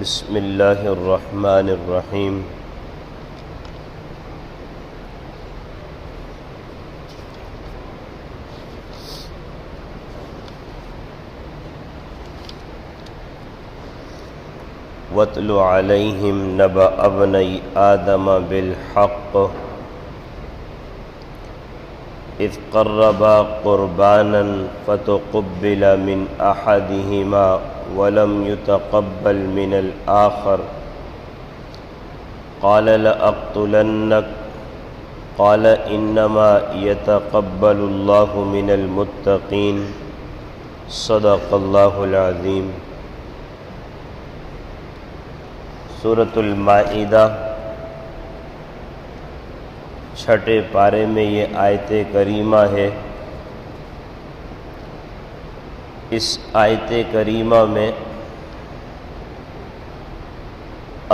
بسم اللہ الرحمن الرحیم۔ وَاتْلُ عَلَيْهِمْ نَبَأَ ابْنَيْ آدَمَ بِالْحَقِّ إِذْ قَرَّبَا قُرْبَانًا فَتُقُبِّلَ مِنْ أَحَدِهِمَا وَلَمْ يُتَقَبَّلْ مِنَ الْآخَرِ قَالَ لَأَقْتُلَنَّكَ قَالَ إِنَّمَا يَتَقَبَّلُ اللَّهُ مِنَ الْمُتَّقِينَ صدق اللہ العظیم۔ سورۃ المائدہ چھٹے پارے میں یہ آیت کریمہ ہے۔ اس آیت کریمہ میں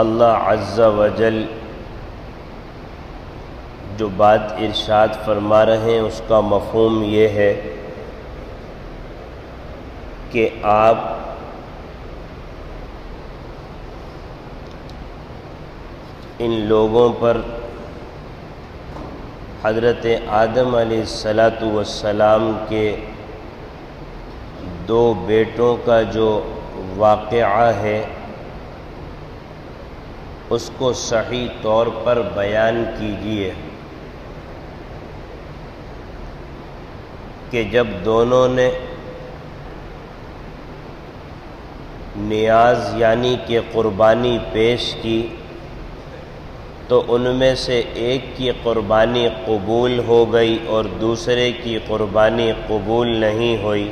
اللہ عز و جل جو بات ارشاد فرما رہے ہیں اس کا مفہوم یہ ہے کہ آپ ان لوگوں پر حضرت آدم علیہ السلام کے دو بیٹوں کا جو واقعہ ہے اس کو صحیح طور پر بیان کیجیے کہ جب دونوں نے نیاز یعنی کہ قربانی پیش کی تو ان میں سے ایک کی قربانی قبول ہو گئی اور دوسرے کی قربانی قبول نہیں ہوئی،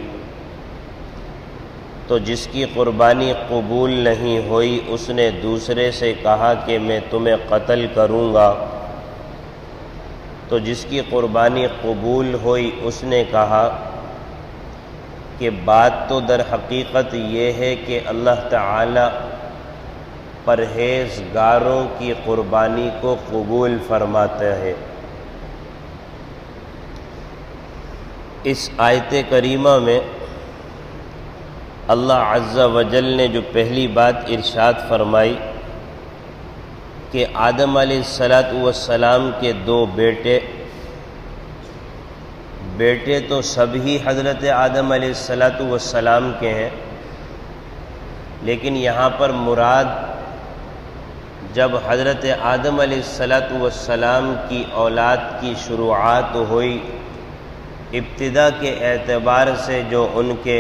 تو جس کی قربانی قبول نہیں ہوئی اس نے دوسرے سے کہا کہ میں تمہیں قتل کروں گا، تو جس کی قربانی قبول ہوئی اس نے کہا کہ بات تو در حقیقت یہ ہے کہ اللہ تعالی پرہیزگاروں کی قربانی کو قبول فرماتا ہے۔ اس آیت کریمہ میں اللہ عز و جل نے جو پہلی بات ارشاد فرمائی کہ آدم علیہ السلام کے دو بیٹے تو سبھی حضرت آدم علیہ السلام کے ہیں، لیکن یہاں پر مراد جب حضرت آدم علیہ السلام کی اولاد کی شروعات ہوئی، ابتدا کے اعتبار سے جو ان کے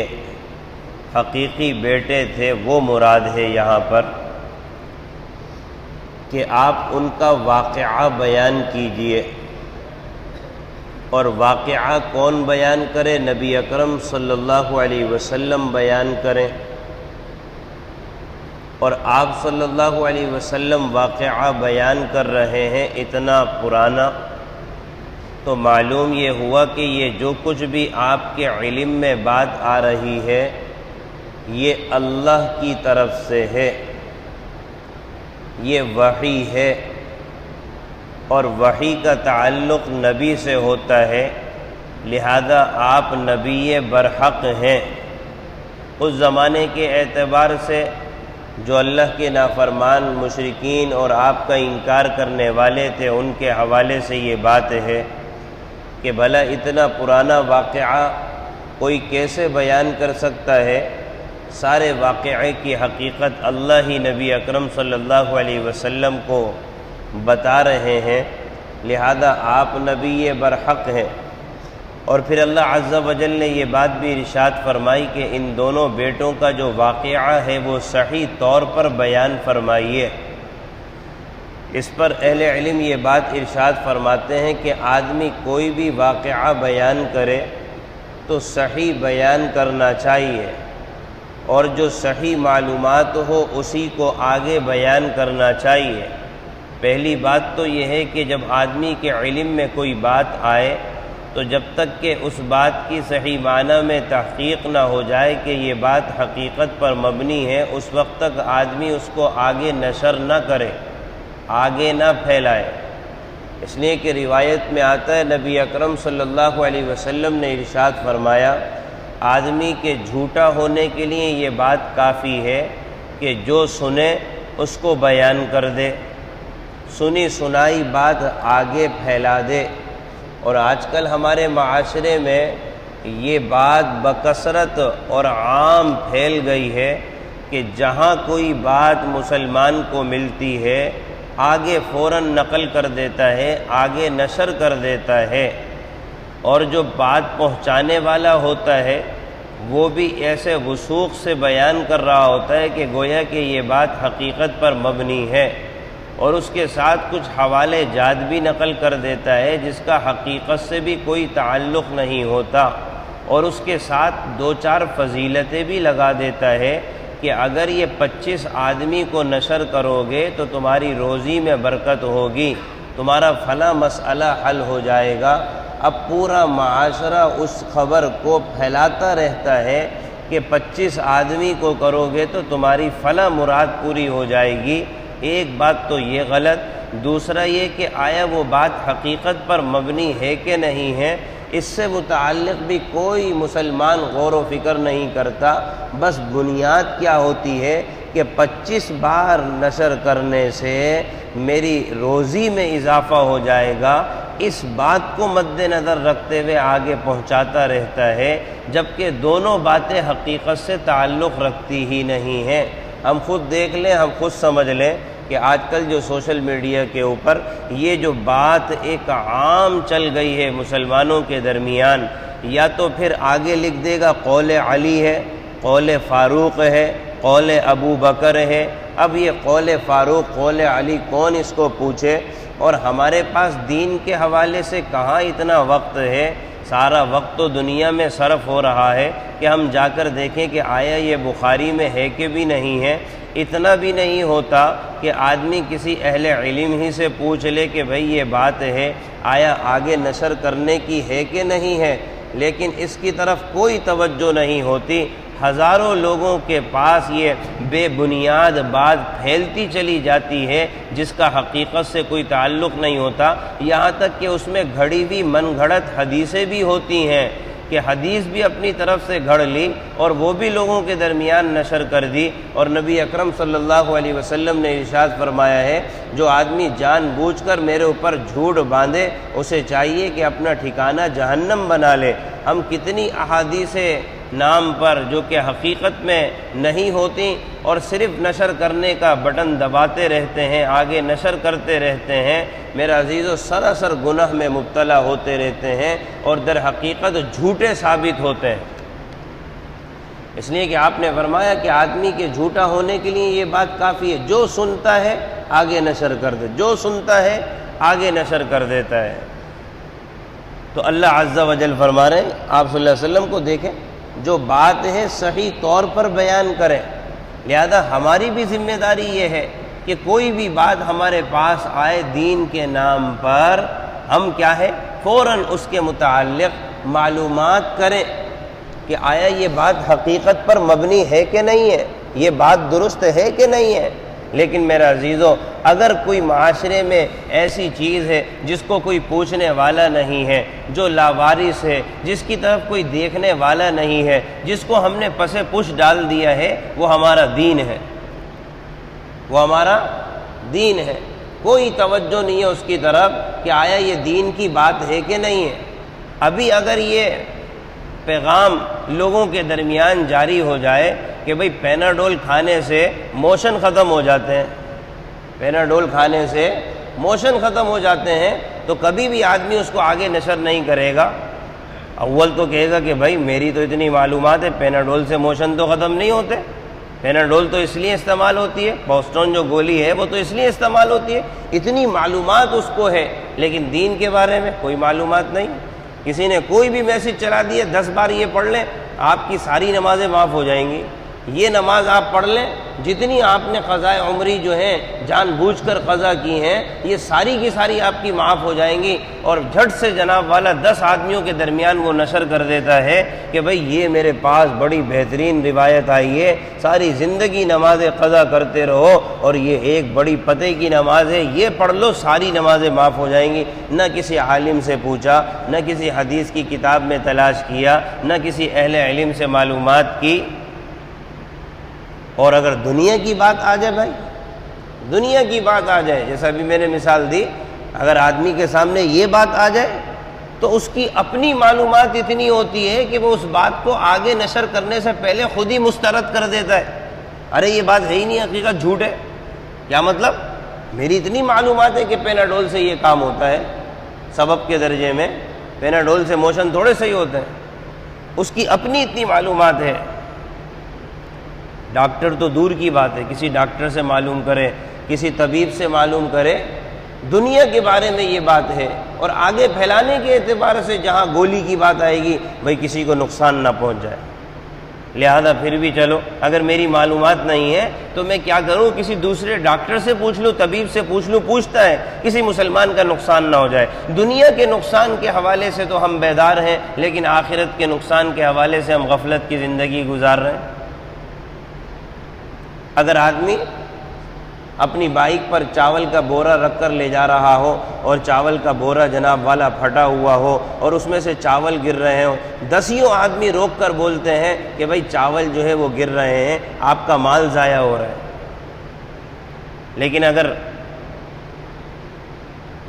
حقیقی بیٹے تھے وہ مراد ہے یہاں پر کہ آپ ان کا واقعہ بیان کیجئے۔ اور واقعہ کون بیان کرے؟ نبی اکرم صلی اللہ علیہ وسلم بیان کریں، اور آپ صلی اللہ علیہ وسلم واقعہ بیان کر رہے ہیں اتنا پرانا، تو معلوم یہ ہوا کہ یہ جو کچھ بھی آپ کے علم میں بات آ رہی ہے یہ اللہ کی طرف سے ہے، یہ وحی ہے، اور وحی کا تعلق نبی سے ہوتا ہے، لہذا آپ نبی برحق ہیں۔ اس زمانے کے اعتبار سے جو اللہ کے نافرمان مشرکین اور آپ کا انکار کرنے والے تھے ان کے حوالے سے یہ بات ہے کہ بھلا اتنا پرانا واقعہ کوئی کیسے بیان کر سکتا ہے؟ سارے واقعے کی حقیقت اللہ ہی نبی اکرم صلی اللہ علیہ وسلم کو بتا رہے ہیں، لہذا آپ نبی برحق ہیں۔ اور پھر اللہ عز و جل نے یہ بات بھی ارشاد فرمائی کہ ان دونوں بیٹوں کا جو واقعہ ہے وہ صحیح طور پر بیان فرمائیے۔ اس پر اہل علم یہ بات ارشاد فرماتے ہیں کہ آدمی کوئی بھی واقعہ بیان کرے تو صحیح بیان کرنا چاہیے، اور جو صحیح معلومات ہو اسی کو آگے بیان کرنا چاہیے۔ پہلی بات تو یہ ہے کہ جب آدمی کے علم میں کوئی بات آئے تو جب تک کہ اس بات کی صحیح معنی میں تحقیق نہ ہو جائے کہ یہ بات حقیقت پر مبنی ہے، اس وقت تک آدمی اس کو آگے نشر نہ کرے، آگے نہ پھیلائے۔ اس لیے کہ روایت میں آتا ہے نبی اکرم صلی اللہ علیہ وسلم نے ارشاد فرمایا آدمی کے جھوٹا ہونے کے لیے یہ بات کافی ہے کہ جو سنے اس کو بیان کر دے، سنی سنائی بات آگے پھیلا دے۔ اور آج کل ہمارے معاشرے میں یہ بات بکثرت اور عام پھیل گئی ہے کہ جہاں کوئی بات مسلمان کو ملتی ہے آگے فوراً نقل کر دیتا ہے، آگے نشر کر دیتا ہے، اور جو بات پہنچانے والا ہوتا ہے وہ بھی ایسے وثوق سے بیان کر رہا ہوتا ہے کہ گویا کہ یہ بات حقیقت پر مبنی ہے، اور اس کے ساتھ کچھ حوالے جات بھی نقل کر دیتا ہے جس کا حقیقت سے بھی کوئی تعلق نہیں ہوتا، اور اس کے ساتھ دو چار فضیلتیں بھی لگا دیتا ہے کہ اگر یہ 25 آدمی کو نشر کرو گے تو تمہاری روزی میں برکت ہوگی، تمہارا فلاں مسئلہ حل ہو جائے گا۔ اب پورا معاشرہ اس خبر کو پھیلاتا رہتا ہے کہ 25 آدمی کو کرو گے تو تمہاری فلاں مراد پوری ہو جائے گی۔ ایک بات تو یہ غلط، دوسرا یہ کہ آیا وہ بات حقیقت پر مبنی ہے کہ نہیں ہے، اس سے متعلق بھی کوئی مسلمان غور و فکر نہیں کرتا۔ بس بنیاد کیا ہوتی ہے کہ 25 بار نشر کرنے سے میری روزی میں اضافہ ہو جائے گا، اس بات کو مد نظر رکھتے ہوئے آگے پہنچاتا رہتا ہے، جبکہ دونوں باتیں حقیقت سے تعلق رکھتی ہی نہیں ہیں۔ ہم خود دیکھ لیں، ہم خود سمجھ لیں کہ آج کل جو سوشل میڈیا کے اوپر یہ جو بات ایک عام چل گئی ہے مسلمانوں کے درمیان، یا تو پھر آگے لکھ دے گا قول علی ہے، قول فاروق ہے، قول ابو بکر ہے۔ اب یہ قول فاروق، قول علی کون اس کو پوچھے؟ اور ہمارے پاس دین کے حوالے سے کہاں اتنا وقت ہے؟ سارا وقت تو دنیا میں صرف ہو رہا ہے کہ ہم جا کر دیکھیں کہ آیا یہ بخاری میں ہے کہ بھی نہیں ہے۔ اتنا بھی نہیں ہوتا کہ آدمی کسی اہل علم ہی سے پوچھ لے کہ بھئی یہ بات ہے، آیا آگے نشر کرنے کی ہے کہ نہیں ہے، لیکن اس کی طرف کوئی توجہ نہیں ہوتی۔ ہزاروں لوگوں کے پاس یہ بے بنیاد بات پھیلتی چلی جاتی ہے جس کا حقیقت سے کوئی تعلق نہیں ہوتا، یہاں تک کہ اس میں گھڑی ہوئی من گھڑت حدیثیں بھی ہوتی ہیں کہ حدیث بھی اپنی طرف سے گھڑ لی اور وہ بھی لوگوں کے درمیان نشر کر دی۔ اور نبی اکرم صلی اللہ علیہ وسلم نے ارشاد فرمایا ہے، جو آدمی جان بوجھ کر میرے اوپر جھوٹ باندھے اسے چاہیے کہ اپنا ٹھکانہ جہنم بنا لے۔ ہم کتنی احادیث نام پر جو کہ حقیقت میں نہیں ہوتی اور صرف نشر کرنے کا بٹن دباتے رہتے ہیں، آگے نشر کرتے رہتے ہیں، میرا عزیزو سراسر گناہ میں مبتلا ہوتے رہتے ہیں اور در حقیقت جھوٹے ثابت ہوتے ہیں۔ اس لیے کہ آپ نے فرمایا کہ آدمی کے جھوٹا ہونے کے لیے یہ بات کافی ہے، جو سنتا ہے آگے نشر کر دے، جو سنتا ہے آگے نشر کر دیتا ہے۔ تو اللہ عز و جل فرما رہے ہیں آپ صلی اللہ علیہ وسلم کو دیکھیں، جو بات ہے صحیح طور پر بیان کریں۔ لہذا ہماری بھی ذمہ داری یہ ہے کہ کوئی بھی بات ہمارے پاس آئے دین کے نام پر، ہم کیا ہے فوراً اس کے متعلق معلومات کریں کہ آیا یہ بات حقیقت پر مبنی ہے کہ نہیں ہے، یہ بات درست ہے کہ نہیں ہے۔ لیکن میرا عزیزو، اگر کوئی معاشرے میں ایسی چیز ہے جس کو کوئی پوچھنے والا نہیں ہے، جو لاوارث ہے، جس کی طرف کوئی دیکھنے والا نہیں ہے، جس کو ہم نے پس پش ڈال دیا ہے، وہ ہمارا دین ہے، وہ ہمارا دین ہے۔ کوئی توجہ نہیں ہے اس کی طرف کہ آیا یہ دین کی بات ہے کہ نہیں ہے۔ ابھی اگر یہ پیغام لوگوں کے درمیان جاری ہو جائے کہ بھئی پیناڈول کھانے سے موشن ختم ہو جاتے ہیں، پیناڈول کھانے سے موشن ختم ہو جاتے ہیں، تو کبھی بھی آدمی اس کو آگے نشر نہیں کرے گا۔ اول تو کہے گا کہ بھئی میری تو اتنی معلومات ہے، پیناڈول سے موشن تو ختم نہیں ہوتے، پیناڈول تو اس لیے استعمال ہوتی ہے، بوسٹون جو گولی ہے وہ تو اس لیے استعمال ہوتی ہے، اتنی معلومات اس کو ہے، لیکن دین کے بارے میں کوئی معلومات نہیں۔ کسی نے کوئی بھی میسج چلا دیا 10 بار یہ پڑھ لیں آپ کی ساری نمازیں معاف ہو جائیں گی، یہ نماز آپ پڑھ لیں، جتنی آپ نے قضاء عمری جو ہیں جان بوجھ کر قضا کی ہیں، یہ ساری کی ساری آپ کی معاف ہو جائیں گی۔ اور جھٹ سے جناب والا 10 آدمیوں کے درمیان وہ نشر کر دیتا ہے کہ بھئی یہ میرے پاس بڑی بہترین روایت آئی ہے، ساری زندگی نمازیں قضا کرتے رہو اور یہ ایک بڑی پتے کی نماز ہے، یہ پڑھ لو ساری نمازیں معاف ہو جائیں گی۔ نہ کسی عالم سے پوچھا، نہ کسی حدیث کی کتاب میں تلاش کیا، نہ کسی اہل علم سے معلومات کی۔ اور اگر دنیا کی بات آ جائے بھائی، دنیا کی بات آ جائے، جیسا ابھی میں نے مثال دی، اگر آدمی کے سامنے یہ بات آ جائے تو اس کی اپنی معلومات اتنی ہوتی ہے کہ وہ اس بات کو آگے نشر کرنے سے پہلے خود ہی مسترد کر دیتا ہے، ارے یہ بات ہے ہی نہیں، حقیقت جھوٹ ہے۔ کیا مطلب؟ میری اتنی معلومات ہے کہ پیناڈول سے یہ کام ہوتا ہے، سبب کے درجے میں پیناڈول سے موشن تھوڑے صحیح ہوتے ہیں، اس کی اپنی اتنی معلومات ہے۔ ڈاکٹر تو دور کی بات ہے، کسی ڈاکٹر سے معلوم کرے، کسی طبیب سے معلوم کرے، دنیا کے بارے میں یہ بات ہے، اور آگے پھیلانے کے اعتبار سے جہاں گولی کی بات آئے گی بھئی کسی کو نقصان نہ پہنچ جائے، لہذا پھر بھی چلو اگر میری معلومات نہیں ہے تو میں کیا کروں، کسی دوسرے ڈاکٹر سے پوچھ لوں، طبیب سے پوچھ لوں، پوچھتا ہے کسی مسلمان کا نقصان نہ ہو جائے۔ دنیا کے نقصان کے حوالے سے تو ہم بیدار ہیں، لیکن آخرت کے نقصان کے حوالے سے ہم غفلت کی زندگی گزار رہے ہیں۔ اگر آدمی اپنی بائک پر چاول کا بورا رکھ کر لے جا رہا ہو اور چاول کا بورا جناب والا پھٹا ہوا ہو اور اس میں سے چاول گر رہے ہوں، دسیوں آدمی روک کر بولتے ہیں کہ بھائی چاول جو ہے وہ گر رہے ہیں، آپ کا مال ضائع ہو رہا ہے، لیکن اگر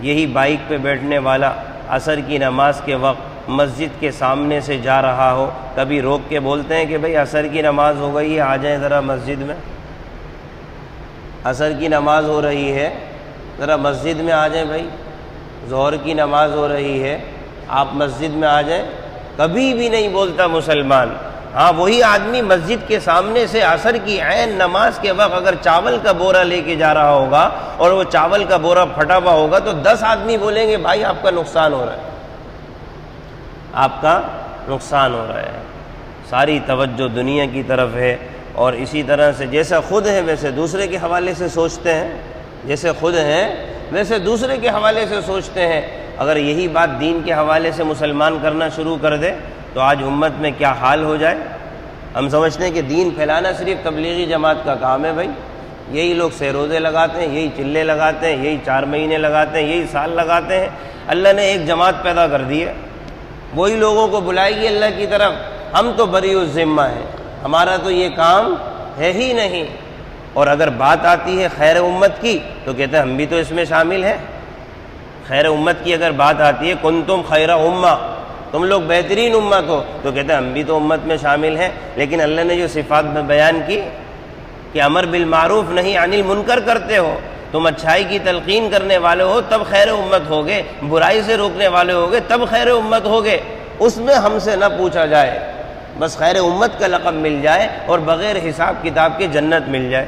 یہی بائک پہ بیٹھنے والا عصر کی نماز کے وقت مسجد کے سامنے سے جا رہا ہو، کبھی روک کے بولتے ہیں کہ بھائی عصر کی نماز ہو گئی ہے، آ جائیں ذرا مسجد میں، عصر کی نماز ہو رہی ہے ذرا مسجد میں آ جائیں بھائی، ظہر کی نماز ہو رہی ہے آپ مسجد میں آ جائیں، کبھی بھی نہیں بولتا مسلمان۔ ہاں وہی آدمی مسجد کے سامنے سے عصر کی عین نماز کے وقت اگر چاول کا بورا لے کے جا رہا ہوگا اور وہ چاول کا بورا پھٹا ہوا ہوگا تو 10 آدمی بولیں گے بھائی آپ کا نقصان ہو رہا ہے، آپ کا نقصان ہو رہا ہے۔ ساری توجہ دنیا کی طرف ہے، اور اسی طرح سے جیسا خود ہے ویسے دوسرے کے حوالے سے سوچتے ہیں، جیسے خود ہیں ویسے دوسرے کے حوالے سے سوچتے ہیں۔ اگر یہی بات دین کے حوالے سے مسلمان کرنا شروع کر دے تو آج امت میں کیا حال ہو جائے۔ ہم سمجھتے ہیں کہ دین پھیلانا صرف تبلیغی جماعت کا کام ہے، بھائی یہی لوگ سہ روزے لگاتے ہیں، یہی چلے لگاتے ہیں، یہی 4 مہینے لگاتے ہیں، یہی سال لگاتے ہیں۔ اللہ نے ایک جماعت پیدا کر دی ہے، وہی لوگوں کو بلائے گی اللہ کی طرف، ہم تو بری الذمہ ہیں، ہمارا تو یہ کام ہے ہی نہیں۔ اور اگر بات آتی ہے خیر امت کی تو کہتے ہیں ہم بھی تو اس میں شامل ہیں۔ خیر امت کی اگر بات آتی ہے کنتم خیر امہ، تم لوگ بہترین امت ہو، تو کہتے ہیں ہم بھی تو امت میں شامل ہیں۔ لیکن اللہ نے جو صفات میں بیان کی کہ امر بالمعروف نہی عن المنکر کرتے ہو، تم اچھائی کی تلقین کرنے والے ہو تب خیر امت ہوگے، برائی سے روکنے والے ہوگے تب خیر امت ہوگے، اس میں ہم سے نہ پوچھا جائے، بس خیر امت کا لقب مل جائے اور بغیر حساب کتاب کے جنت مل جائے۔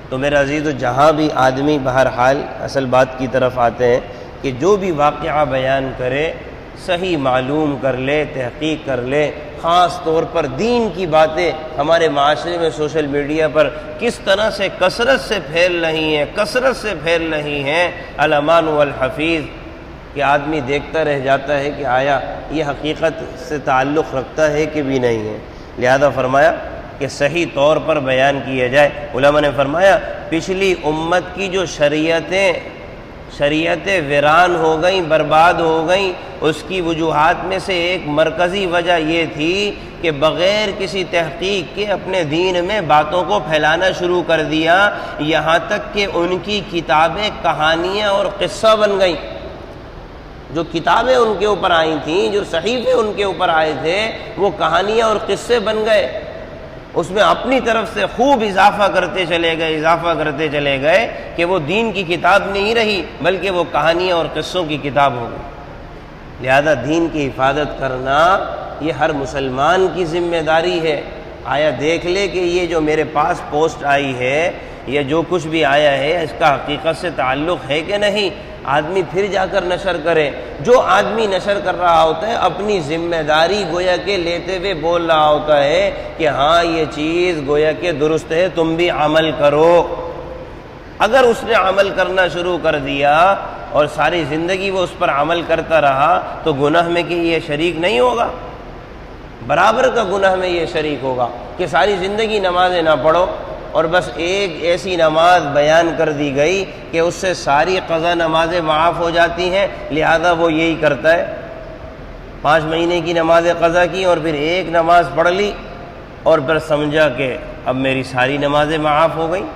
تو میرا عزیز، جہاں بھی آدمی بہرحال اصل بات کی طرف آتے ہیں کہ جو بھی واقعہ بیان کرے صحیح معلوم کر لے، تحقیق کر لے۔ خاص طور پر دین کی باتیں ہمارے معاشرے میں سوشل میڈیا پر کس طرح سے کثرت سے پھیل رہی ہیں، کثرت سے پھیل رہی ہیں، الامان والحفیظ، کہ آدمی دیکھتا رہ جاتا ہے کہ آیا یہ حقیقت سے تعلق رکھتا ہے کہ بھی نہیں ہے۔ لہذا فرمایا کہ صحیح طور پر بیان کیا جائے۔ علماء نے فرمایا پچھلی امت کی جو شریعتیں ویران ہو گئیں، برباد ہو گئیں، اس کی وجوہات میں سے ایک مرکزی وجہ یہ تھی کہ بغیر کسی تحقیق کے اپنے دین میں باتوں کو پھیلانا شروع کر دیا، یہاں تک کہ ان کی کتابیں کہانیاں اور قصہ بن گئیں۔ جو کتابیں ان کے اوپر آئی تھیں، جو صحیفے ان کے اوپر آئے تھے، وہ کہانیاں اور قصے بن گئے، اس میں اپنی طرف سے خوب اضافہ کرتے چلے گئے کہ وہ دین کی کتاب نہیں رہی بلکہ وہ کہانیاں اور قصوں کی کتاب ہو گئی۔ لہذا دین کی حفاظت کرنا یہ ہر مسلمان کی ذمہ داری ہے۔ آیا دیکھ لے کہ یہ جو میرے پاس پوسٹ آئی ہے یا جو کچھ بھی آیا ہے اس کا حقیقت سے تعلق ہے کہ نہیں، آدمی پھر جا کر نشر کرے۔ جو آدمی نشر کر رہا ہوتا ہے اپنی ذمہ داری گویا کہ لیتے ہوئے بول رہا ہوتا ہے کہ ہاں یہ چیز گویا کہ درست ہے، تم بھی عمل کرو۔ اگر اس نے عمل کرنا شروع کر دیا اور ساری زندگی وہ اس پر عمل کرتا رہا تو گناہ میں کہ یہ شریک نہیں ہوگا، برابر کا گناہ میں یہ شریک ہوگا کہ ساری زندگی نمازیں نہ پڑھو اور بس ایک ایسی نماز بیان کر دی گئی کہ اس سے ساری قضا نمازیں معاف ہو جاتی ہیں، لہذا وہ یہی کرتا ہے۔ 5 مہینے کی نمازیں قضا کی اور پھر ایک نماز پڑھ لی اور پھر سمجھا کہ اب میری ساری نمازیں معاف ہو گئیں۔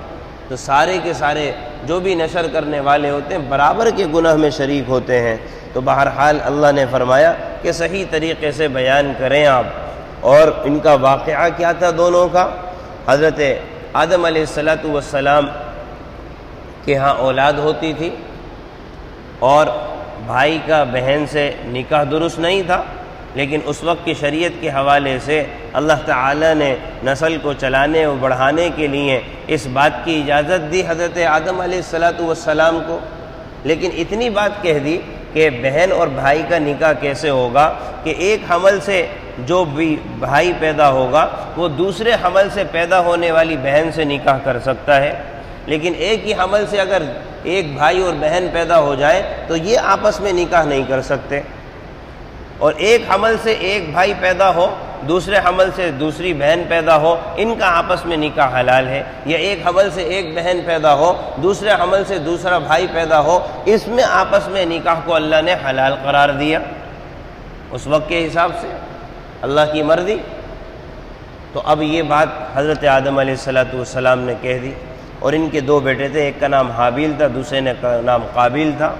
تو سارے کے سارے جو بھی نشر کرنے والے ہوتے ہیں برابر کے گناہ میں شریک ہوتے ہیں۔ تو بہرحال اللہ نے فرمایا کہ صحیح طریقے سے بیان کریں آپ۔ اور ان کا واقعہ کیا تھا دونوں کا؟ حضرت آدم علیہ السلام کے ہاں اولاد ہوتی تھی، اور بھائی کا بہن سے نکاح درست نہیں تھا، لیکن اس وقت کی شریعت کے حوالے سے اللہ تعالی نے نسل کو چلانے اور بڑھانے کے لیے اس بات کی اجازت دی حضرت آدم علیہ السلام کو۔ لیکن اتنی بات کہہ دی کہ بہن اور بھائی کا نکاح کیسے ہوگا کہ ایک حمل سے جو بھی بھائی پیدا ہوگا وہ دوسرے حمل سے پیدا ہونے والی بہن سے نکاح کر سکتا ہے، لیکن ایک ہی حمل سے اگر ایک بھائی اور بہن پیدا ہو جائے تو یہ آپس میں نکاح نہیں کر سکتے۔ اور ایک حمل سے ایک بھائی پیدا ہو، دوسرے حمل سے دوسری بہن پیدا ہو، ان کا آپس میں نکاح حلال ہے۔ یا ایک حمل سے ایک بہن پیدا ہو، دوسرے حمل سے دوسرا بھائی پیدا ہو، اس میں آپس میں نکاح کو اللہ نے حلال قرار دیا اس وقت کے حساب سے، اللہ کی مرضی۔ تو اب یہ بات حضرت آدم علیہ السلام نے کہہ دی، اور ان کے دو بیٹے تھے، ایک کا نام حابیل تھا، دوسرے کا نام قابیل تھا۔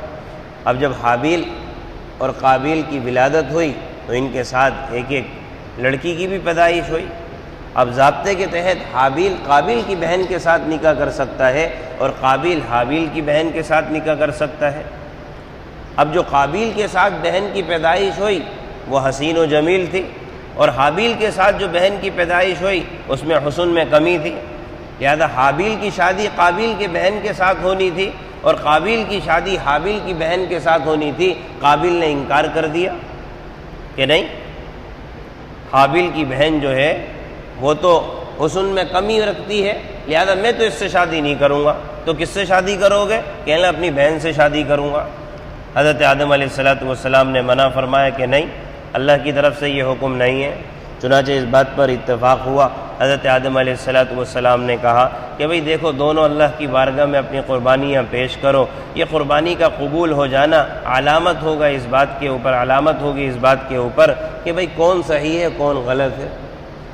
اب جب حابیل اور قابیل کی ولادت ہوئی تو ان کے ساتھ ایک ایک لڑکی کی بھی پیدائش ہوئی۔ اب ضابطے کے تحت حابیل قابیل کی بہن کے ساتھ نکاح کر سکتا ہے، اور قابیل حابیل کی بہن کے ساتھ نکاح کر سکتا ہے۔ اب جو قابیل کے ساتھ بہن کی پیدائش ہوئی وہ حسین و جمیل تھی، اور حابیل کے ساتھ جو بہن کی پیدائش ہوئی اس میں حسن میں کمی تھی، لہذا حابیل کی شادی قابیل کے بہن کے ساتھ ہونی تھی، اور قابیل کی شادی حابیل کی بہن کے ساتھ ہونی تھی۔ قابیل نے انکار کر دیا کہ نہیں، حابیل کی بہن جو ہے وہ تو حسن میں کمی رکھتی ہے، لہذا میں تو اس سے شادی نہیں کروں گا۔ تو کس سے شادی کرو گے؟ کہنا اپنی بہن سے شادی کروں گا۔ حضرت آدم علیہ السلام نے منع فرمایا کہ نہیں، اللہ کی طرف سے یہ حکم نہیں ہے۔ چنانچہ اس بات پر اتفاق ہوا، حضرت آدم علیہ السلام نے کہا کہ بھئی دیکھو، دونوں اللہ کی بارگاہ میں اپنی قربانیاں پیش کرو، یہ قربانی کا قبول ہو جانا علامت ہوگا اس بات کے اوپر، علامت ہوگی اس بات کے اوپر کہ بھئی کون صحیح ہے کون غلط ہے۔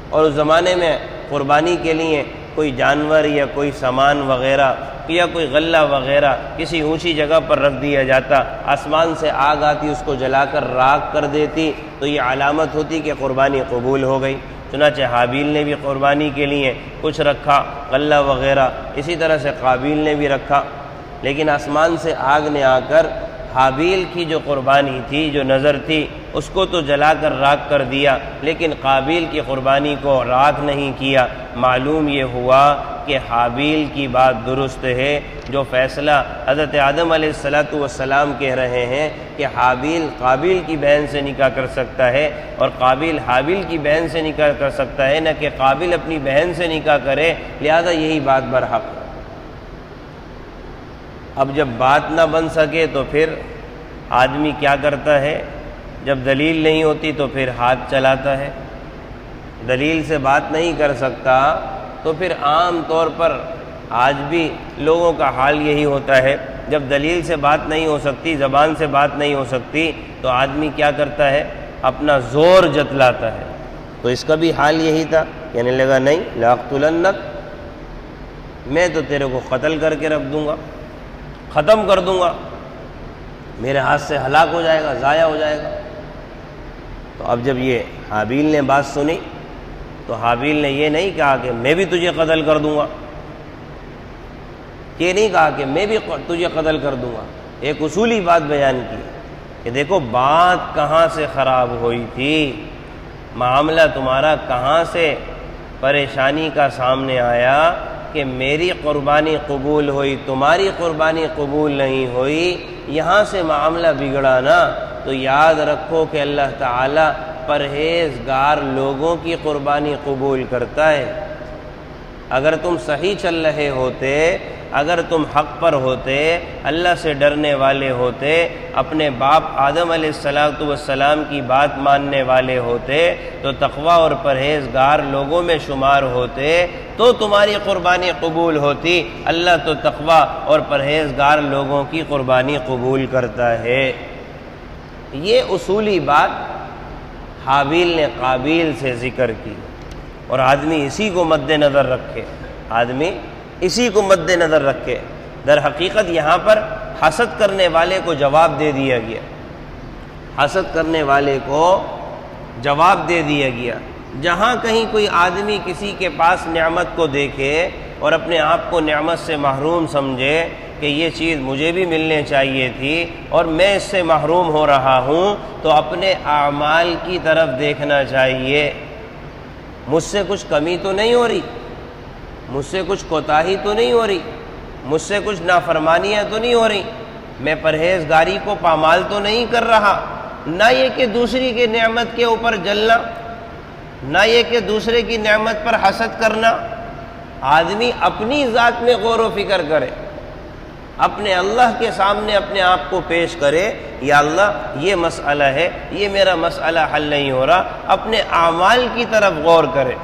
اور اس زمانے میں قربانی کے لیے کوئی جانور یا کوئی سامان وغیرہ یا کوئی غلہ وغیرہ کسی اونچی جگہ پر رکھ دیا جاتا، آسمان سے آگ آتی اس کو جلا کر راکھ کر دیتی، تو یہ علامت ہوتی کہ قربانی قبول ہو گئی۔ چنانچہ حابیل نے بھی قربانی کے لیے کچھ رکھا، غلہ وغیرہ، اسی طرح سے قابیل نے بھی رکھا، لیکن آسمان سے آگ نے آ کر حابیل کی جو قربانی تھی، جو نظر تھی، اس کو تو جلا کر راکھ کر دیا، لیکن قابیل کی قربانی کو راکھ نہیں کیا۔ معلوم یہ ہوا کہ حابیل کی بات درست ہے، جو فیصلہ حضرت آدم علیہ السلام کہہ رہے ہیں کہ حابیل قابیل کی بہن سے نکاح کر سکتا ہے اور قابیل حابیل کی بہن سے نکاح کر سکتا ہے، نہ کہ قابیل اپنی بہن سے نکاح کرے، لہذا یہی بات برحق ہے۔ اب جب بات نہ بن سکے تو پھر آدمی کیا کرتا ہے؟ جب دلیل نہیں ہوتی تو پھر ہاتھ چلاتا ہے۔ دلیل سے بات نہیں کر سکتا تو پھر عام طور پر آج بھی لوگوں کا حال یہی ہوتا ہے، جب دلیل سے بات نہیں ہو سکتی، زبان سے بات نہیں ہو سکتی، تو آدمی کیا کرتا ہے؟ اپنا زور جتلاتا ہے۔ تو اس کا بھی حال یہی تھا، کہنے لگا نہیں، لاقتلنک، میں تو تیرے کو قتل کر کے رکھ دوں گا، ختم کر دوں گا، میرے ہاتھ سے ہلاک ہو جائے گا، ضائع ہو جائے گا۔ تو اب جب یہ حابیل نے بات سنی تو حابیل نے یہ نہیں کہا کہ میں بھی تجھے قتل کر دوں گا، یہ نہیں کہا کہ میں بھی تجھے قتل کر دوں گا، ایک اصولی بات بیان کی کہ دیکھو بات کہاں سے خراب ہوئی تھی، معاملہ تمہارا کہاں سے پریشانی کا سامنے آیا کہ میری قربانی قبول ہوئی، تمہاری قربانی قبول نہیں ہوئی، یہاں سے معاملہ بگڑا نا۔ تو یاد رکھو کہ اللہ تعالیٰ پرہیزگار لوگوں کی قربانی قبول کرتا ہے۔ اگر تم صحیح چل رہے ہوتے، اگر تم حق پر ہوتے، اللہ سے ڈرنے والے ہوتے، اپنے باپ آدم علیہ السلام کی بات ماننے والے ہوتے، تو تقویٰ اور پرہیزگار لوگوں میں شمار ہوتے تو تمہاری قربانی قبول ہوتی۔ اللہ تو تقویٰ اور پرہیزگار لوگوں کی قربانی قبول کرتا ہے۔ یہ اصولی بات حابیل نے قابیل سے ذکر کی۔ اور آدمی اسی کو مد نظر رکھے، آدمی اسی کو مد نظر رکھے۔ در حقیقت یہاں پر حسد کرنے والے کو جواب دے دیا گیا، حسد کرنے والے کو جواب دے دیا گیا۔ جہاں کہیں کوئی آدمی کسی کے پاس نعمت کو دیکھے اور اپنے آپ کو نعمت سے محروم سمجھے کہ یہ چیز مجھے بھی ملنے چاہیے تھی اور میں اس سے محروم ہو رہا ہوں، تو اپنے اعمال کی طرف دیکھنا چاہیے۔ مجھ سے کچھ کمی تو نہیں ہو رہی، مجھ سے کچھ کوتاہی تو نہیں ہو رہی، مجھ سے کچھ نافرمانیاں تو نہیں ہو رہی، میں پرہیزگاری کو پامال تو نہیں کر رہا۔ نہ یہ کہ دوسری کی نعمت کے اوپر جلنا، نہ یہ کہ دوسرے کی نعمت پر حسد کرنا۔ آدمی اپنی ذات میں غور و فکر کرے، اپنے اللہ کے سامنے اپنے آپ کو پیش کرے، یا اللہ یہ مسئلہ ہے، یہ میرا مسئلہ حل نہیں ہو رہا۔ اپنے اعمال کی طرف غور کرے،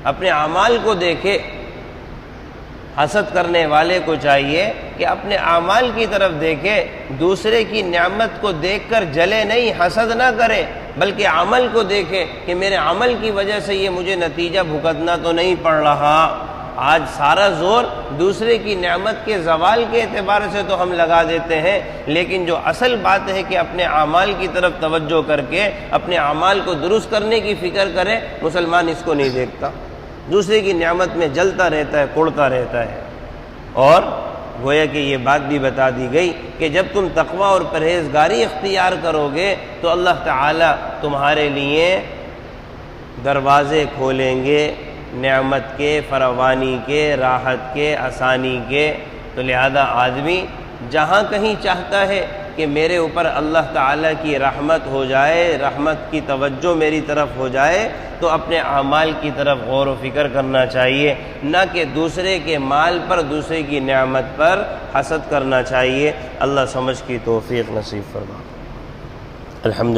اپنے اعمال کو دیکھے۔ حسد کرنے والے کو چاہیے کہ اپنے اعمال کی طرف دیکھے، دوسرے کی نعمت کو دیکھ کر جلے نہیں، حسد نہ کرے، بلکہ عمل کو دیکھے کہ میرے عمل کی وجہ سے یہ مجھے نتیجہ بھگتنا تو نہیں پڑ رہا۔ آج سارا زور دوسرے کی نعمت کے زوال کے اعتبار سے تو ہم لگا دیتے ہیں، لیکن جو اصل بات ہے کہ اپنے اعمال کی طرف توجہ کر کے اپنے اعمال کو درست کرنے کی فکر کرے، مسلمان اس کو نہیں دیکھتا، دوسرے کی نعمت میں جلتا رہتا ہے، کوڑتا رہتا ہے۔ اور گویا کہ یہ بات بھی بتا دی گئی کہ جب تم تقوی اور پرہیزگاری اختیار کرو گے تو اللہ تعالیٰ تمہارے لیے دروازے کھولیں گے نعمت کے، فراوانی کے، راحت کے، آسانی کے۔ تو لہذا آدمی جہاں کہیں چاہتا ہے کہ میرے اوپر اللہ تعالیٰ کی رحمت ہو جائے، رحمت کی توجہ میری طرف ہو جائے، تو اپنے اعمال کی طرف غور و فکر کرنا چاہیے، نہ کہ دوسرے کے مال پر، دوسرے کی نعمت پر حسد کرنا چاہیے۔ اللہ سمجھ کی توفیق نصیب فرما۔ الحمد